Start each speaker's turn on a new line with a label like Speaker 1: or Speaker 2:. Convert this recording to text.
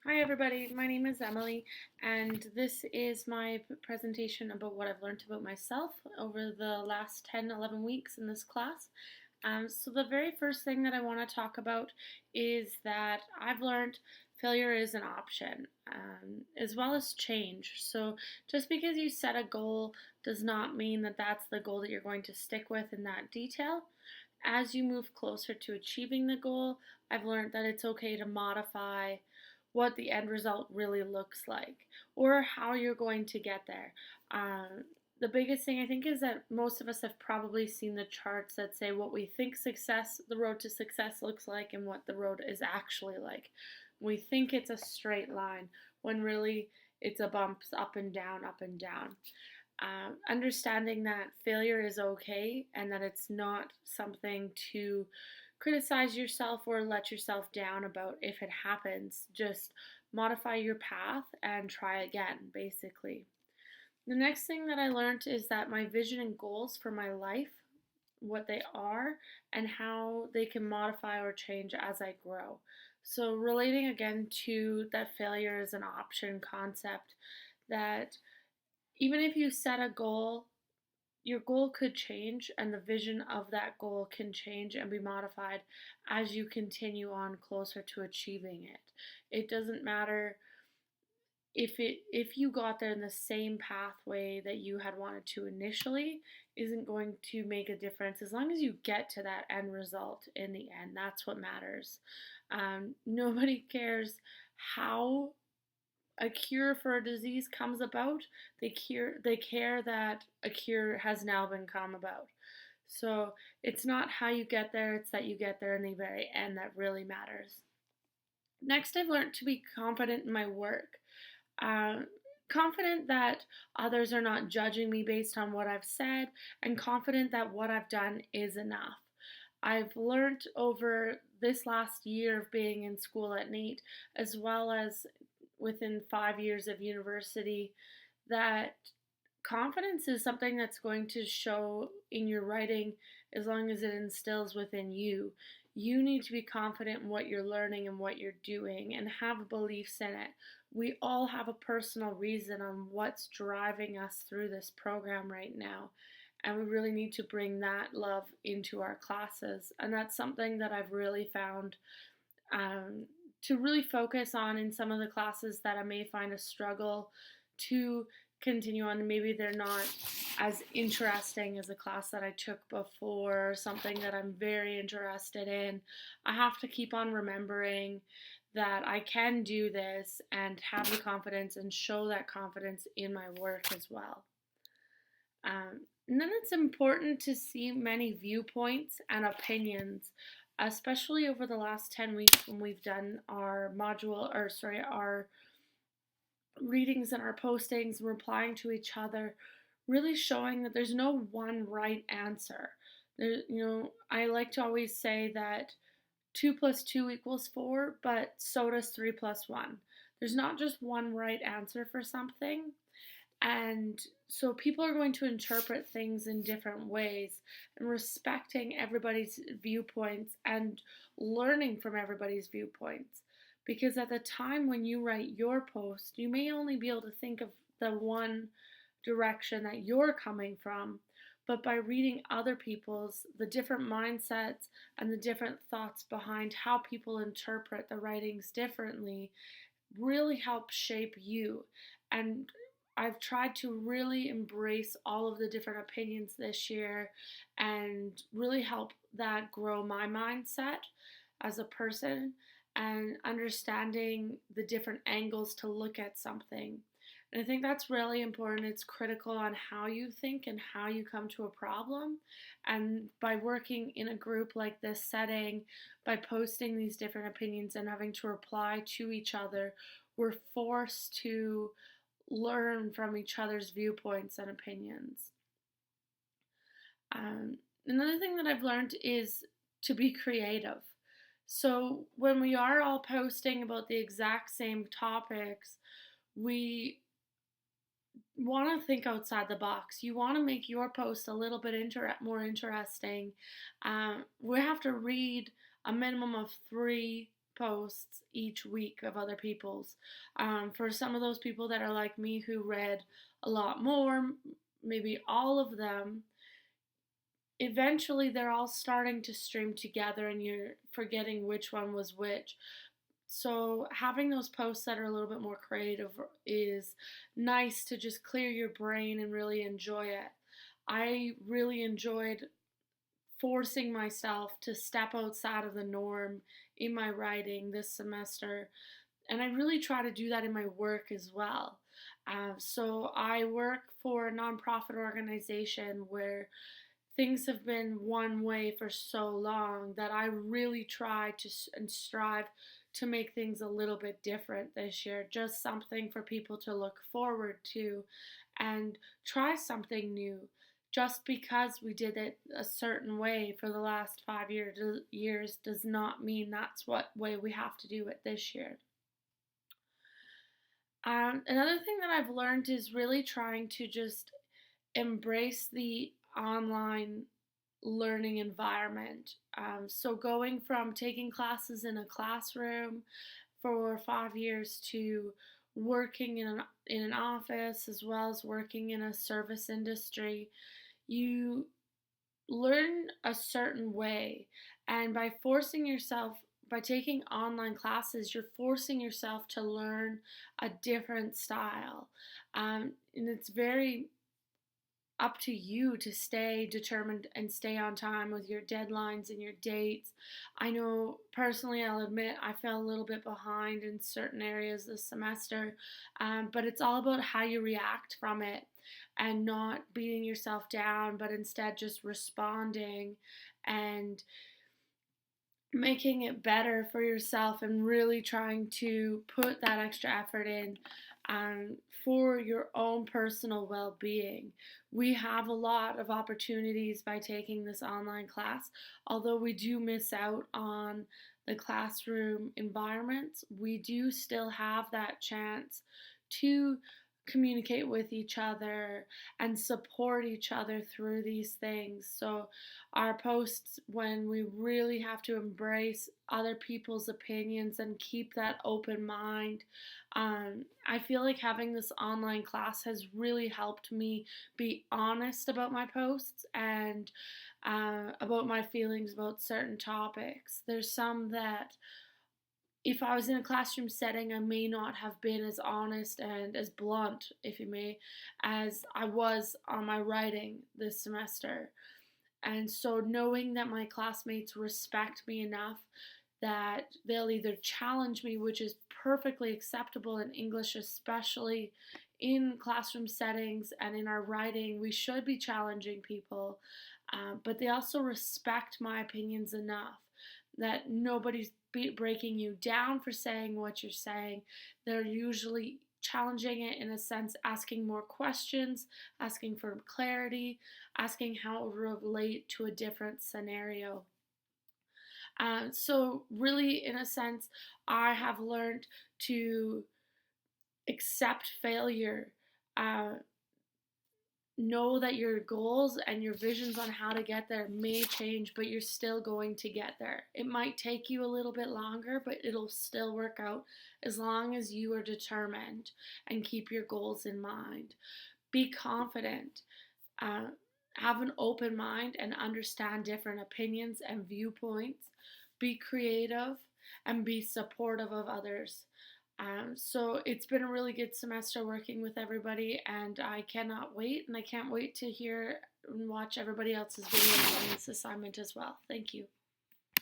Speaker 1: Hi everybody, my name is Emily and this is my presentation about what I've learned about myself over the last 10-11 weeks in this class. So the very first thing that I want to talk about is that I've learned failure is an option, as well as change. So just because you set a goal does not mean that that's the goal that you're going to stick with in that detail. As you move closer to achieving the goal, I've learned that it's okay to modify what the end result really looks like or how you're going to get there. The biggest thing I think is that most of us have probably seen the charts that say what we think the road to success looks like and what the road is actually like. We think it's a straight line when really it's a bumps up and down, up and down. Understanding that failure is okay and that it's not something to criticize yourself or let yourself down about if it happens. Just modify your path and try again, basically. The next thing that I learned is that my vision and goals for my life, what they are, and how they can modify or change as I grow. So, relating again to that failure is an option concept, that even if you set a goal, your goal could change and the vision of that goal can change and be modified as you continue on closer to achieving it. It doesn't matter if you got there in the same pathway that you had wanted to initially, isn't going to make a difference as long as you get to that end result in the end. That's what matters. Nobody cares how a cure for a disease comes about. They care that a cure has now been come about. So it's not how you get there, it's that you get there in the very end that really matters. Next, I've learned to be confident in my work. Uh, Confident that others are not judging me based on what I've said, and confident that what I've done is enough. I've learned over this last year of being in school at NAIT, as well as within 5 years of university, that confidence is something that's going to show in your writing as long as it instills within you. You need to be confident in what you're learning and what you're doing and have beliefs in it. We all have a personal reason on what's driving us through this program right now. And we really need to bring that love into our classes. And that's something that I've really found um, to really focus on in some of the classes that I may find a struggle to continue on. Maybe they're not as interesting as a class that I took before, something that I'm very interested in. I have to keep on remembering that I can do this and have the confidence and show that confidence in my work as well. And then it's important to see many viewpoints and opinions, especially over the last 10 weeks when we've done our our readings and our postings and replying to each other, really showing that there's no one right answer. I like to always say that 2 plus 2 equals 4, but so does 3 plus 1. There's not just one right answer for something. And so people are going to interpret things in different ways, and respecting everybody's viewpoints and learning from everybody's viewpoints. Because at the time when you write your post, you may only be able to think of the one direction that you're coming from, but by reading other people's, the different mindsets and the different thoughts behind how people interpret the writings differently really help shape you. And I've tried to really embrace all of the different opinions this year and really help that grow my mindset as a person and understanding the different angles to look at something. And I think that's really important. It's critical on how you think and how you come to a problem. And by working in a group like this setting, by posting these different opinions and having to reply to each other, we're forced to learn from each other's viewpoints and opinions. Another thing that I've learned is to be creative. So when we are all posting about the exact same topics, we want to think outside the box. You want to make your post a little bit more interesting. We have to read a minimum of 3 posts each week of other people's. For some of those people that are like me who read a lot more, maybe all of them, eventually they're all starting to stream together and you're forgetting which one was which. So having those posts that are a little bit more creative is nice to just clear your brain and really enjoy it. I really enjoyed forcing myself to step outside of the norm in my writing this semester. And I really try to do that in my work as well. So I work for a nonprofit organization where things have been one way for so long that I really try to and strive to make things a little bit different this year. Just something for people to look forward to and try something new. Just because we did it a certain way for the last 5 years does not mean that's what way we have to do it this year. Another thing that I've learned is really trying to just embrace the online learning environment. So going from taking classes in a classroom for 5 years to working in an office as well as working in a service industry, you learn a certain way, and by taking online classes, you're forcing yourself to learn a different style. And it's very up to you to stay determined and stay on time with your deadlines and your dates. I know personally, I'll admit I fell a little bit behind in certain areas this semester, but it's all about how you react from it and not beating yourself down, but instead just responding and making it better for yourself and really trying to put that extra effort in for your own personal well being. We have a lot of opportunities by taking this online class. Although we do miss out on the classroom environments, we do still have that chance to communicate with each other and support each other through these things. So our posts, when we really have to embrace other people's opinions and keep that open mind, I feel like having this online class has really helped me be honest about my posts and about my feelings about certain topics. There's some that if I was in a classroom setting, I may not have been as honest and as blunt, if you may, as I was on my writing this semester. And so knowing that my classmates respect me enough that they'll either challenge me, which is perfectly acceptable in English, especially in classroom settings and in our writing, we should be challenging people, but they also respect my opinions enough that nobody's breaking you down for saying what you're saying. They're usually challenging it in a sense, asking more questions, asking for clarity, asking how it will relate to a different scenario. So really, in a sense, I have learned to accept failure. Know that your goals and your visions on how to get there may change, but you're still going to get there. It might take you a little bit longer, but it'll still work out as long as you are determined and keep your goals in mind. Be confident. Have an open mind and understand different opinions and viewpoints. Be creative and be supportive of others. So it's been a really good semester working with everybody, and I cannot wait, and I can't wait to hear and watch everybody else's videos on this assignment as well. Thank you.